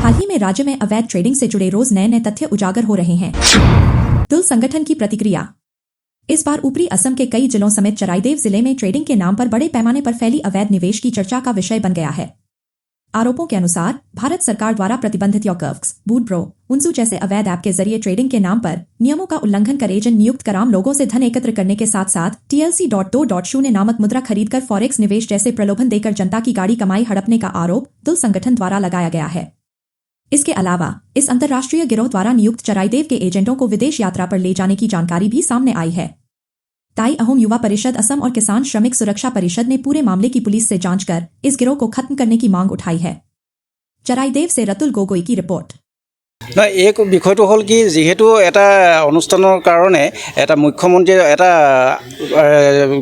हाल ही में राज्य में अवैध ट्रेडिंग से जुड़े रोज नए नए तथ्य उजागर हो रहे हैं। तुल संगठन की प्रतिक्रिया। इस बार ऊपरी असम के कई जिलों समेत चराईदेव जिले में ट्रेडिंग के नाम पर बड़े पैमाने पर फैली अवैध निवेश की चर्चा का विषय बन गया है। आरोपों के अनुसार भारत सरकार द्वारा प्रतिबंधित योकर्व्स, बूडब्रो, उनसू जैसे अवैध ऐप के जरिए ट्रेडिंग के नाम पर नियमों का उल्लंघन कर एजेंट नियुक्त कर आम लोगों से धन एकत्र करने के साथ साथ TLC.2.0 नामक मुद्रा खरीदकर फॉरेक्स निवेश जैसे प्रलोभन देकर जनता की गाड़ी कमाई हड़पने का आरोप तुल संगठन द्वारा लगाया गया है। इसके अलावा इस अंतर्राष्ट्रीय गिरोह द्वारा नियुक्त चराईदेव के एजेंटों को विदेश यात्रा पर ले जाने की जानकारी भी सामने आई है। ताई अहोम युवा परिषद असम और किसान श्रमिक सुरक्षा परिषद ने पूरे मामले की पुलिस से जांच कर इस गिरोह को खत्म करने की मांग उठाई है। चराईदेव से रतुल गोगोई की रिपोर्ट। एक বিষয়টো হল কি যেহেতু এটা অনুষ্ঠানৰ কাৰণে এটা মুখ্যমন্ত্ৰীয়ে এটা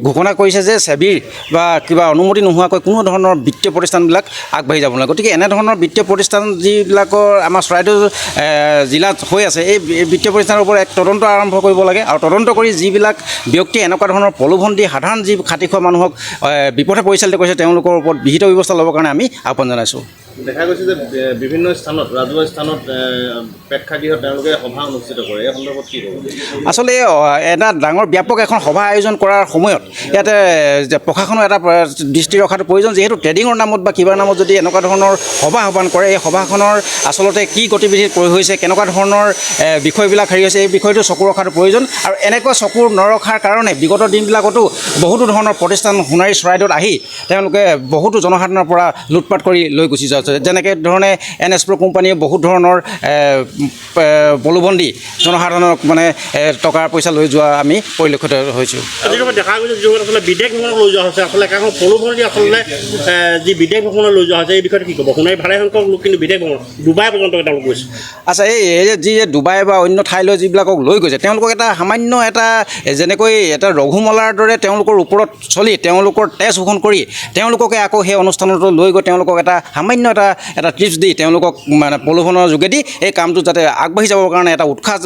ঘোষণা কৰিছে যে সেবিৰ বা কিবা অনুমতি নোহোৱাকৈ কোনো ধৰণৰ বিত্তীয় প্ৰতিষ্ঠানবিলাক আগবাঢ়ি যাব নালাগে। গতিকে এনে ধৰণৰ বিত্তীয় প্ৰতিষ্ঠান যিবিলাকৰ আমাৰ চৰাইদেউ জিলাত হৈ আছে এই বিত্তীয় প্ৰতিষ্ঠানৰ ওপৰত এক তদন্ত আৰম্ভ কৰিব লাগে আৰু তদন্ত কৰি যিবিলাক ব্যক্তি এনেকুৱা ধৰণৰ প্ৰলোভন দি সাধাৰণ যি খাটি খোৱা মানুহক বিপথে পৰিচালিত কৰিছে তেওঁলোকৰ ওপৰত বিহিত ব্যৱস্থা ল'বৰ কাৰণে আমি আহ্বান জনাইছোঁ। দেখা গৈছে যে বিভিন্ন স্থানত ৰাজহুৱা স্থানত প্ৰেক্ষাগৃহত তেওঁলোকে সভা অনুষ্ঠিত কৰে। এই সন্দৰ্ভত কি ক'ব? আচলতে এটা ডাঙৰ ব্যাপক এখন সভা আয়োজন কৰাৰ সময়ত ইয়াতে প্ৰশাসনৰ এটা দৃষ্টি ৰখাটো প্ৰয়োজন। যিহেতু ট্ৰেডিঙৰ নামত বা কিবা নামত যদি এনেকুৱা ধৰণৰ সভা আহ্বান কৰে এই সভাখনৰ আচলতে কি গতিবিধিত প্ৰয়োগ হৈছে কেনেকুৱা ধৰণৰ বিষয়বিলাক হেৰি হৈছে এই বিষয়টো চকু ৰখাটো প্ৰয়োজন। আৰু এনেকুৱা চকু নৰখাৰ কাৰণে বিগত দিনবিলাকতো বহুতো ধৰণৰ প্ৰতিষ্ঠান সোণাৰী চৰাইদেউত আহি তেওঁলোকে বহুতো জনসাধাৰণৰ পৰা লুটপাট কৰি লৈ গুচি যোৱা হৈছে। যেনেকৈ ধৰণে NS Pro কোম্পানীয়ে বহুত ধৰণৰ প্ৰলোভন দি জনসাধাৰণক মানে টকা পইচা লৈ যোৱা আমি পৰিলক্ষিত হৈছোঁ। দেখা গৈছে যিবোৰ আচলতে বিদেশ ভ্ৰমণত লৈ যোৱা হৈছে আচলতে এখন প্ৰলোভন দি আচলতে যি বিদেশ ভ্ৰমণত লৈ যোৱা হৈছে এই বিষয়ত কি ক'ব? সোণাৰী ভালেসংখ্যক লোক কিন্তু বিদেশ ভ্ৰমণ ডুবাই পৰ্যন্ত তেওঁলোক গৈছে। আচ্ছা এই যি ডুবাই বা অন্য ঠাইলৈ যিবিলাকক লৈ গৈছে তেওঁলোকক এটা সামান্য এটা যেনেকৈ এটা ৰঘুমলাৰ দৰে তেওঁলোকৰ ওপৰত চলি তেওঁলোকৰ তেজ শোষণ কৰি তেওঁলোককে আকৌ সেই অনুষ্ঠানতো লৈ গৈ তেওঁলোকক এটা সামান্য এটা টিপছ দি তেওঁলোকক মানে প্ৰলোভনৰ যোগেদি এই কামটো যাতে আগবাঢ়ি যাবৰ কাৰণে এটা উৎসাহ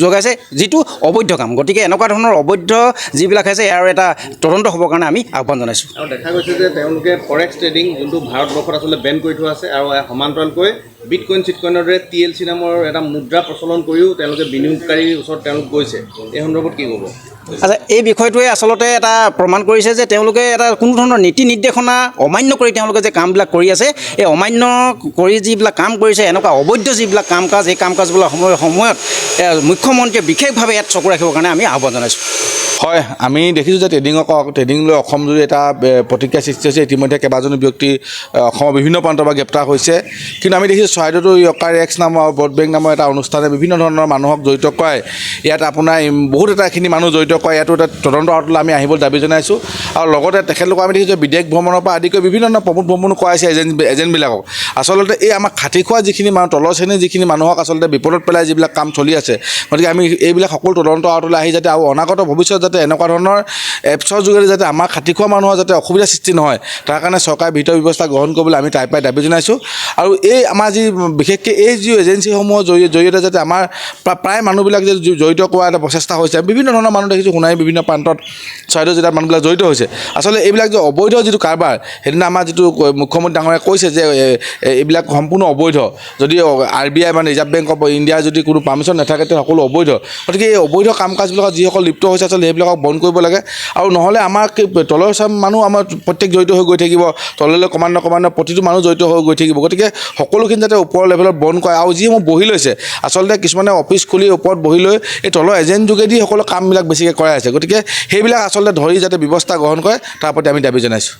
যোগাইছে যিটো অবৈধ কাম। গতিকে এনেকুৱা ধৰণৰ অবৈধ যিবিলাক আছে ইয়াৰ এটা তদন্ত হ'বৰ কাৰণে আমি আহ্বান জনাইছোঁ। আৰু দেখা গৈছে যে তেওঁলোকে ফৰেক্স ট্ৰেডিং যোনটো ভাৰতবৰ্ষত আচলতে বেন কৰি থোৱা আছে আৰু সমান্তৰালকৈ বিটকইন চিটকইনৰ দৰে TLC নামৰ এটা মুদ্ৰা প্ৰচলন কৰিও তেওঁলোকে বিনিয়োগকাৰীৰ ওচৰত তেওঁলোক গৈছে। এই সন্দৰ্ভত কি ক'ব? আচ্ছা এই বিষয়টোৱে আচলতে এটা প্ৰমাণ কৰিছে যে তেওঁলোকে এটা কোনো ধৰণৰ নীতি নিৰ্দেশনা অমান্য কৰি তেওঁলোকে যে কামবিলাক কৰি আছে এই অমান্য কৰি যিবিলাক কাম কৰিছে এনেকুৱা অবৈধ যিবিলাক কাম কাজ এই কাম কাজবিলাক সময়ত মুখ্যমন্ত্ৰীয়ে বিশেষভাৱে ইয়াত চকু ৰাখিবৰ কাৰণে আমি আহ্বান জনাইছোঁ। হয় আমি দেখিছোঁ যে ট্ৰেডিং লৈ অসম জুৰি এটা প্ৰতিক্ৰিয়া সৃষ্টি হৈছে। ইতিমধ্যে কেইবাজনো ব্যক্তি অসমৰ বিভিন্ন প্ৰান্তৰ পৰা গ্ৰেপ্তাৰ হৈছে। কিন্তু আমি দেখিছোঁ চৰাইদেউতো YOKARX নামৰ ভোট বেংক নামৰ এটা অনুষ্ঠানে বিভিন্ন ধৰণৰ মানুহক জড়িত কৰায় ইয়াত আপোনাৰ বহুত এটাখিনি মানুহ জড়িত কৰায় ইয়াতো এটা তদন্ত আঁতৰলৈ আমি আহিবলৈ দাবী জনাইছোঁ। আৰু লগতে তেখেতলোকক আমি দেখিছোঁ বিদেশ ভ্ৰমণৰ পৰা আদি কৰি বিভিন্ন ধৰণৰ প্ৰমোদ ভ্ৰমণো কৰাইছে এজেণ্টবিলাকক। আচলতে এই আমাৰ খাটি খোৱা যিখিনি মানুহ তলৰ শ্ৰেণীৰ যিখিনি মানুহক আচলতে বিপদত পেলাই যিবিলাক কাম চলি আছে গতিকে আমি এইবিলাক সকলো তদন্ত আঁতৰলৈ আহি যাতে আৰু অনাগত ভৱিষ্যত যাতে এনেকুৱা ধৰণৰ এপছৰ যোগেদি যাতে আমাৰ খাটি খোৱা মানুহৰ যাতে অসুবিধাৰ সৃষ্টি নহয় তাৰ কাৰণে চৰকাৰে বিহিত ব্যৱস্থা গ্ৰহণ কৰিবলৈ আমি তাৰ পৰাই দাবী জনাইছোঁ। আৰু এই আমাৰ যি বিশেষকৈ এই যি এজেঞ্চিসমূহৰ জৰিয়তে যাতে আমাৰ প্ৰায় মানুহবিলাক যে জড়িত কৰা এটা প্ৰচেষ্টা হৈছে। বিভিন্ন ধৰণৰ মানুহ দেখিছোঁ সোণাৰী বিভিন্ন প্ৰান্তত চৰাইদেউ জিলাৰ মানুহবিলাক জড়িত হৈছে। আচলতে এইবিলাক যে অবৈধ যিটো কাৰবাৰ সেইদিনা আমাৰ যিটো মুখ্যমন্ত্ৰী ডাঙৰীয়াই কৈছে যে এইবিলাক সম্পূৰ্ণ অবৈধ। যদি RBI মানে ৰিজাৰ্ভ বেংক অফ ইণ্ডিয়াৰ যদি কোনো পাৰ্মিশ্যন নাথাকে তেতিয়া সকলো অবৈধ। গতিকে এই অবৈধ কাম কাজবিলাকত যিসকল লিপ্ত হৈছে আচলতে সেইবিলাকক বন্ধ কৰিব লাগে। আৰু নহ'লে আমাৰ তলৰ মানুহ আমাৰ প্ৰত্যেক জড়িত হৈ গৈ থাকিব তললৈ ক্ৰমান্বয়ে প্ৰতিটো মানুহ জড়িত হৈ গৈ থাকিব। গতিকে সকলোখিনি যাতে ওপৰৰ লেভেলত বন্ধ কৰে। আৰু যিসমূহ বহি লৈছে আচলতে কিছুমানে অফিচ খুলি ওপৰত বহি লৈ এই তলৰ এজেণ্ট যোগেদি সকলো কামবিলাক বেছিকৈ কৰাই আছে। গতিকে সেইবিলাক আচলতে ধৰি যাতে ব্যৱস্থা গ্ৰহণ কৰে তাৰ প্ৰতি আমি দাবী জনাইছোঁ।